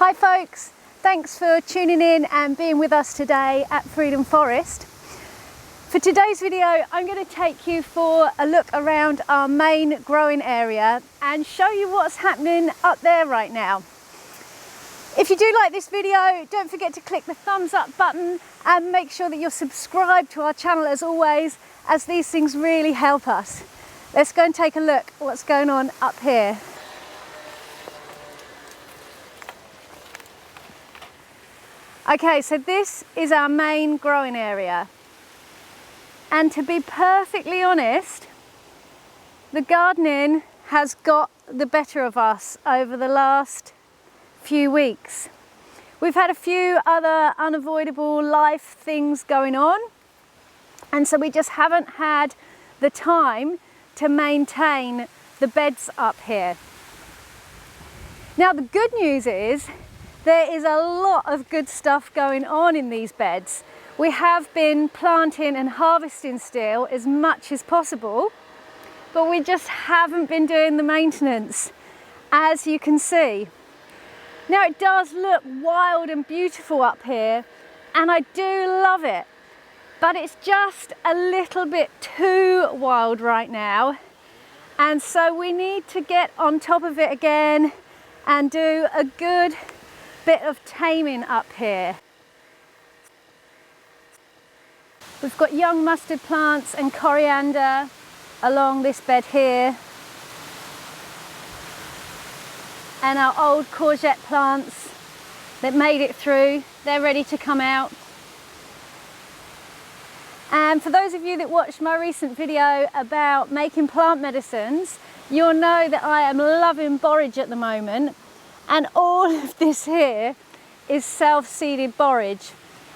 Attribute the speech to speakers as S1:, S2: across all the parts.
S1: Hi folks, thanks for tuning in and being with us today at Freedom Forest. For today's video, I'm going to take you for a look around our main growing area and show you what's happening up there right now. If you do like this video, don't forget to click the thumbs up button and make sure that you're subscribed to our channel as always, as these things really help us. Let's go and take a look at what's going on up here. Okay, so this is our main growing area. And to be perfectly honest, the gardening has got the better of us over the last few weeks. We've had a few other unavoidable life things going on, and so we just haven't had the time to maintain the beds up here. Now the good news is there is a lot of good stuff going on in these beds. We have been planting and harvesting still as much as possible, but we just haven't been doing the maintenance, as you can see. Now it does look wild and beautiful up here, and I do love it, but it's just a little bit too wild right now, and so we need to get on top of it again and do a good bit of taming up here. We've got young mustard plants and coriander along this bed here, and our old courgette plants that made it through, they're ready to come out. And for those of you that watched my recent video about making plant medicines, you'll know that I am loving borage at the moment, and all of this here is self-seeded borage,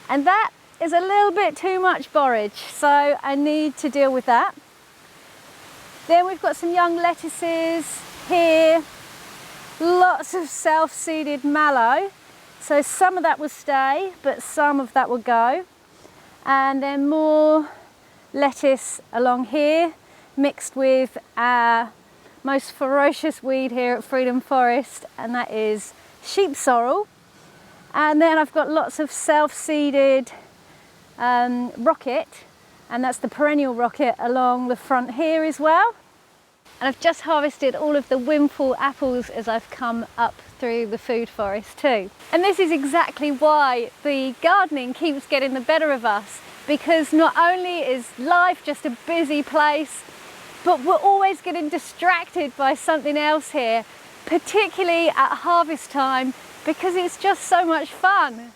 S1: and that is a little bit too much borage, so I need to deal with that. Then we've got some young lettuces here, lots of self-seeded mallow, so some of that will stay but some of that will go, and then more lettuce along here mixed with our most ferocious weed here at Freedom Forest, and that is sheep sorrel. And then I've got lots of self-seeded rocket, and that's the perennial rocket along the front here as well. And I've just harvested all of the windfall apples as I've come up through the food forest too. And this is exactly why the gardening keeps getting the better of us, because not only is life just a busy place, but we're always getting distracted by something else here, particularly at harvest time, because it's just so much fun.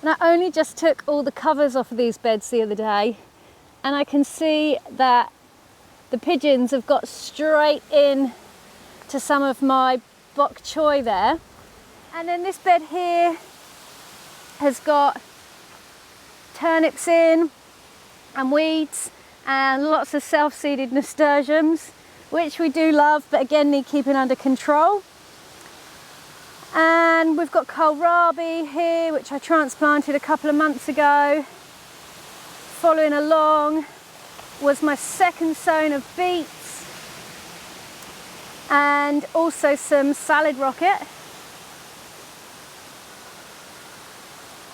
S1: And I only just took all the covers off of these beds the other day, and I can see that the pigeons have got straight in to some of my bok choy there. And then this bed here has got turnips in and weeds and lots of self-seeded nasturtiums, which we do love, but again need keeping under control. And we've got kohlrabi here, which I transplanted a couple of months ago. Following along was my second sown of beets, and also some salad rocket,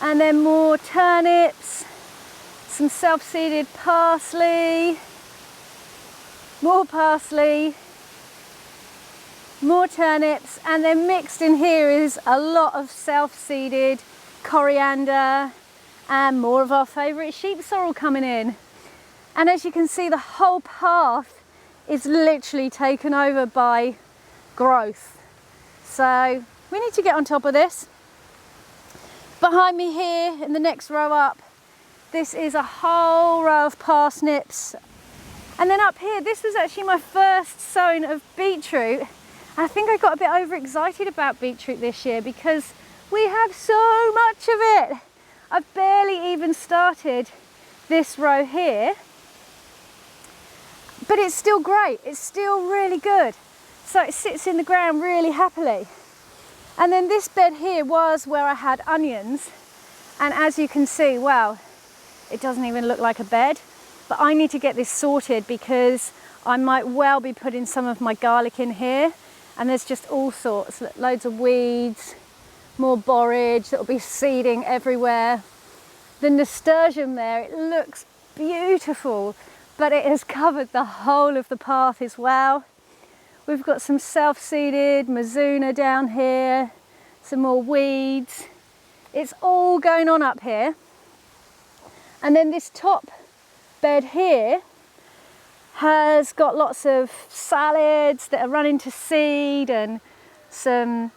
S1: and then more turnips, some self-seeded parsley, more turnips, and then mixed in here is a lot of self-seeded coriander and more of our favourite sheep sorrel coming in. And as you can see, the whole path is literally taken over by growth. So we need to get on top of this. Behind me here in the next row up, this is a whole row of parsnips. And then up here, this was actually my first sowing of beetroot. I think I got a bit overexcited about beetroot this year because we have so much of it. I've barely even started this row here, but it's still great. It's still really good. So it sits in the ground really happily. And then this bed here was where I had onions. And as you can see, well, it doesn't even look like a bed, but I need to get this sorted because I might well be putting some of my garlic in here, and there's just all sorts, loads of weeds, more borage that will be seeding everywhere. The nasturtium there, it looks beautiful, but it has covered the whole of the path as well. We've got some self-seeded Mizuna down here, some more weeds. It's all going on up here. And then this top bed here has got lots of salads that are running to seed, and some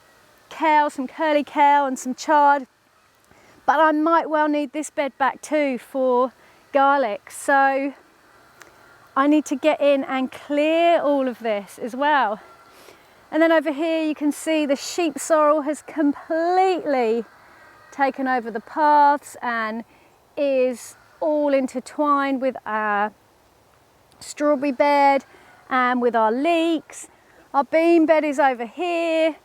S1: kale, some curly kale and some chard. But I might well need this bed back too for garlic. So I need to get in and clear all of this as well. And then over here you can see the sheep sorrel has completely taken over the paths and is all intertwined with our strawberry bed and with our leeks. Our bean bed is over here.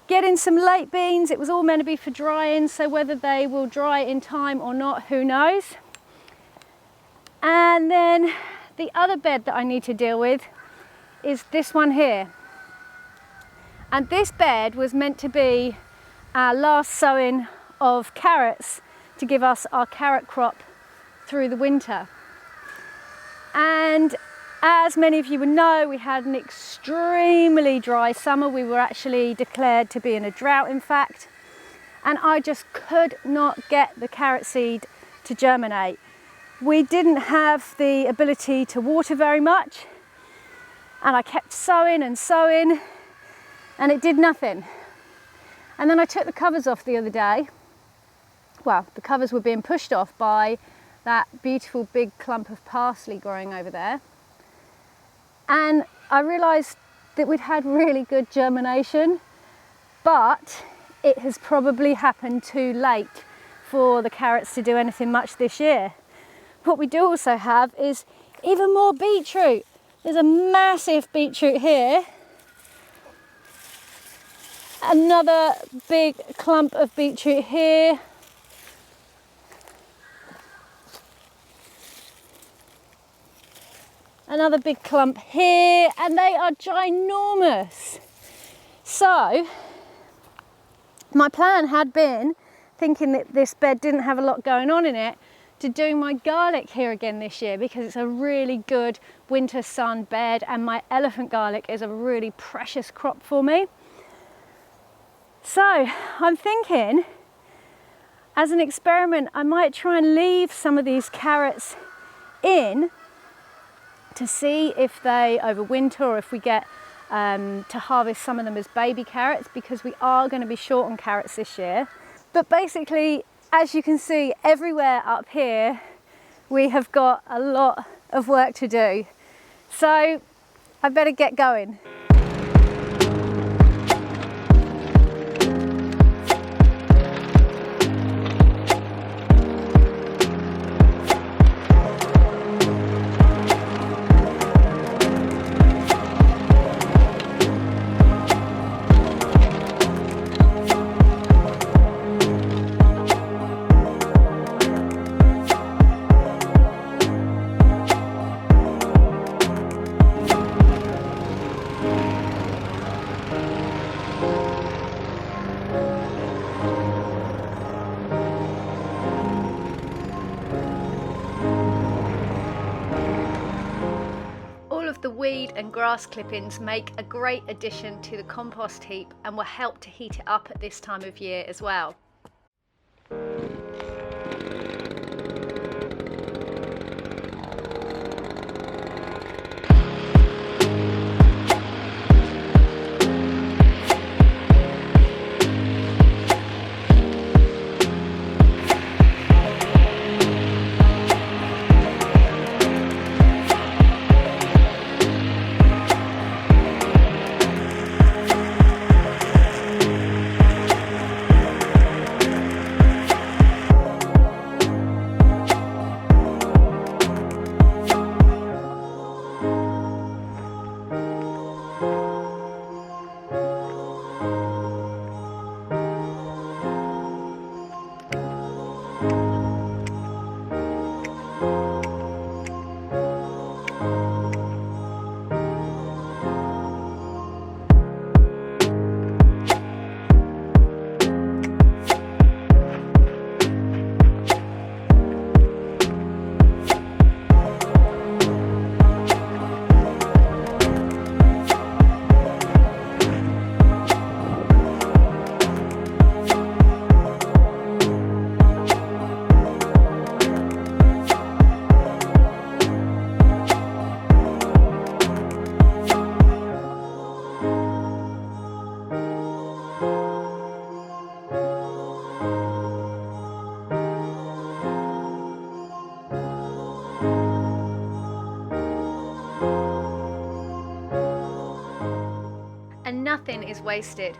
S1: Getting some late beans, it was all meant to be for drying, so whether they will dry in time or not, who knows. And then the other bed that I need to deal with is this one here. And this bed was meant to be our last sowing of carrots to give us our carrot crop through the winter. And as many of you would know, we had an extremely dry summer. We were actually declared to be in a drought, in fact. And I just could not get the carrot seed to germinate. We didn't have the ability to water very much, and I kept sowing and sowing, and it did nothing. And then I took the covers off the other day. Well, the covers were being pushed off by that beautiful big clump of parsley growing over there. And I realised that we'd had really good germination, but it has probably happened too late for the carrots to do anything much this year. What we do also have is even more beetroot. There's a massive beetroot here. Another big clump of beetroot here. Another big clump here, and they are ginormous. So my plan had been, thinking that this bed didn't have a lot going on in it, to do my garlic here again this year, because it's a really good winter sun bed, and my elephant garlic is a really precious crop for me. So I'm thinking, as an experiment, I might try and leave some of these carrots in to see if they overwinter, or if we get to harvest some of them as baby carrots, because we are going to be short on carrots this year. But basically, as you can see, everywhere up here we have got a lot of work to do. So I better get going. The weed and grass clippings make a great addition to the compost heap and will help to heat it up at this time of year as well. is wasted.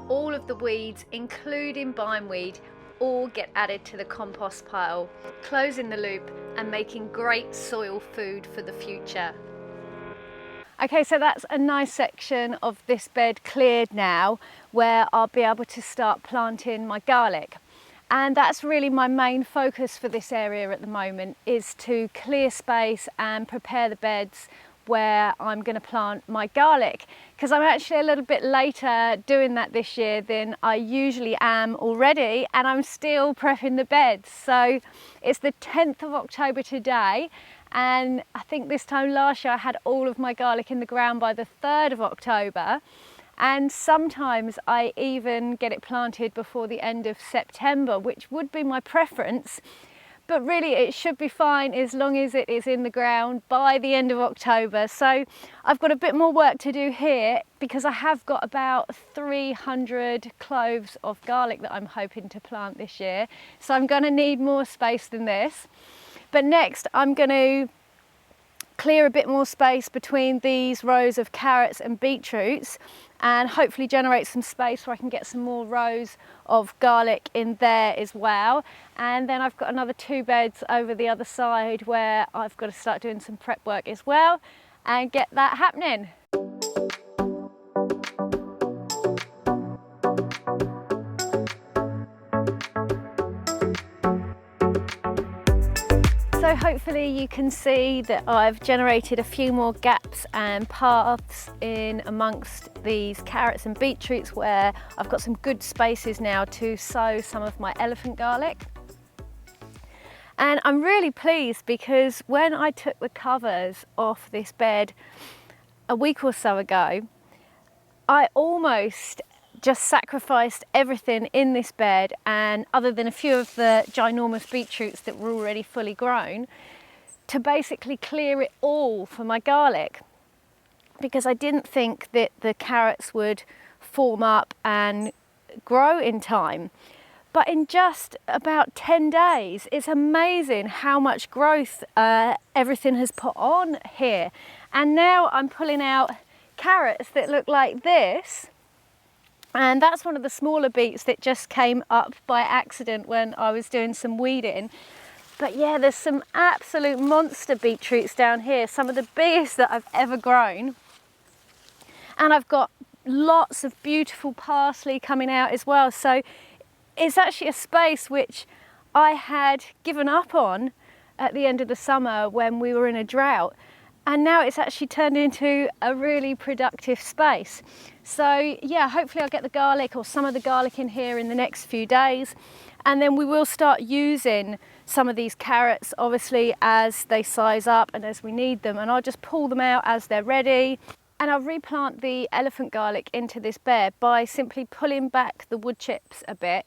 S1: All of the weeds, including bindweed, all get added to the compost pile, closing the loop and making great soil food for the future. Okay, so that's a nice section of this bed cleared now, where I'll be able to start planting my garlic. And that's really my main focus for this area at the moment, is to clear space and prepare the beds where I'm going to plant my garlic, because I'm actually a little bit later doing that this year than I usually am already, and I'm still prepping the beds. So it's the 10th of October today, and I think this time last year I had all of my garlic in the ground by the 3rd of October, and sometimes I even get it planted before the end of September, which would be my preference. But really it should be fine as long as it is in the ground by the end of October. So I've got a bit more work to do here, because I have got about 300 cloves of garlic that I'm hoping to plant this year. So I'm going to need more space than this. But next I'm going to clear a bit more space between these rows of carrots and beetroots, and hopefully generate some space where I can get some more rows of garlic in there as well. And then I've got another 2 beds over the other side where I've got to start doing some prep work as well and get that happening. So hopefully you can see that I've generated a few more gaps and paths in amongst these carrots and beetroots, where I've got some good spaces now to sow some of my elephant garlic. And I'm really pleased, because when I took the covers off this bed a week or so ago, I almost just sacrificed everything in this bed, and other than a few of the ginormous beetroots that were already fully grown, to basically clear it all for my garlic, because I didn't think that the carrots would form up and grow in time. But in just about 10 days, it's amazing how much growth everything has put on here. And now I'm pulling out carrots that look like this. And that's one of the smaller beets that just came up by accident when I was doing some weeding. But yeah, there's some absolute monster beetroots down here, some of the biggest that I've ever grown. And I've got lots of beautiful parsley coming out as well. So it's actually a space which I had given up on at the end of the summer when we were in a drought. And now it's actually turned into a really productive space. So yeah, hopefully I'll get the garlic, or some of the garlic, in here in the next few days. And then we will start using some of these carrots, obviously, as they size up and as we need them. And I'll just pull them out as they're ready. And I'll replant the elephant garlic into this bed by simply pulling back the wood chips a bit,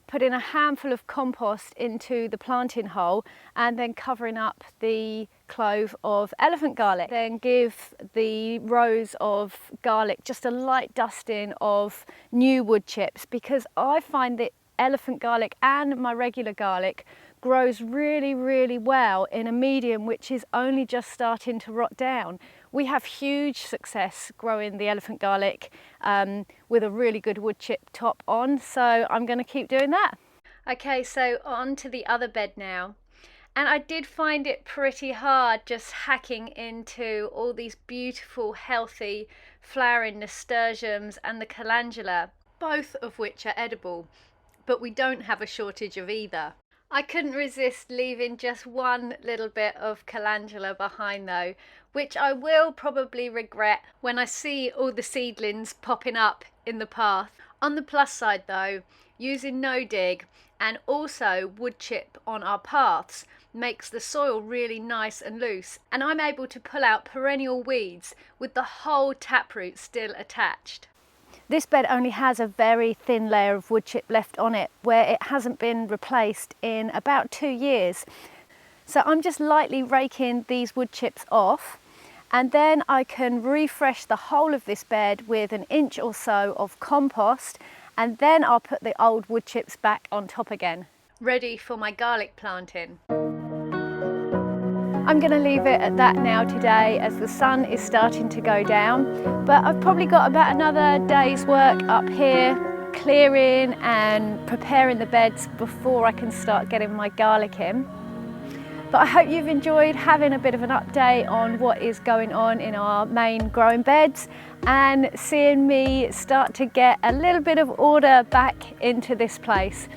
S1: putting a handful of compost into the planting hole, and then covering up the clove of elephant garlic. Then give the rows of garlic just a light dusting of new wood chips, because I find that elephant garlic and my regular garlic grows really, really well in a medium which is only just starting to rot down. We have huge success growing the elephant garlic with a really good wood chip top on, so I'm going to keep doing that. Okay, so on to the other bed now. And I did find it pretty hard just hacking into all these beautiful, healthy, flowering nasturtiums and the calendula, both of which are edible, but we don't have a shortage of either. I couldn't resist leaving just one little bit of calendula behind though, which I will probably regret when I see all the seedlings popping up in the path. On the plus side though, using no dig and also wood chip on our paths makes the soil really nice and loose, and I'm able to pull out perennial weeds with the whole taproot still attached. This bed only has a very thin layer of wood chip left on it, where it hasn't been replaced in about 2 years. So I'm just lightly raking these wood chips off, and then I can refresh the whole of this bed with 1 inch or so of compost, and then I'll put the old wood chips back on top again. Ready for my garlic planting. I'm going to leave it at that now today as the sun is starting to go down, but I've probably got about another day's work up here, clearing and preparing the beds before I can start getting my garlic in. But I hope you've enjoyed having a bit of an update on what is going on in our main growing beds and seeing me start to get a little bit of order back into this place.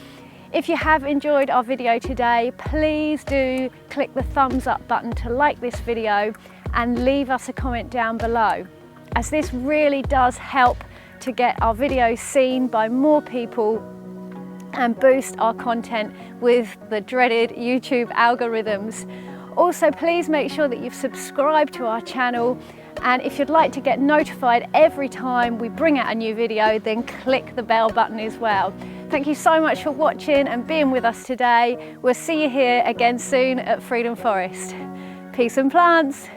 S1: If you have enjoyed our video today, please do click the thumbs up button to like this video and leave us a comment down below, as this really does help to get our videos seen by more people and boost our content with the dreaded YouTube algorithms. Also, please make sure that you've subscribed to our channel, and if you'd like to get notified every time we bring out a new video, then click the bell button as well. Thank you so much for watching and being with us today. We'll see you here again soon at Freedom Forest. Peace and plants.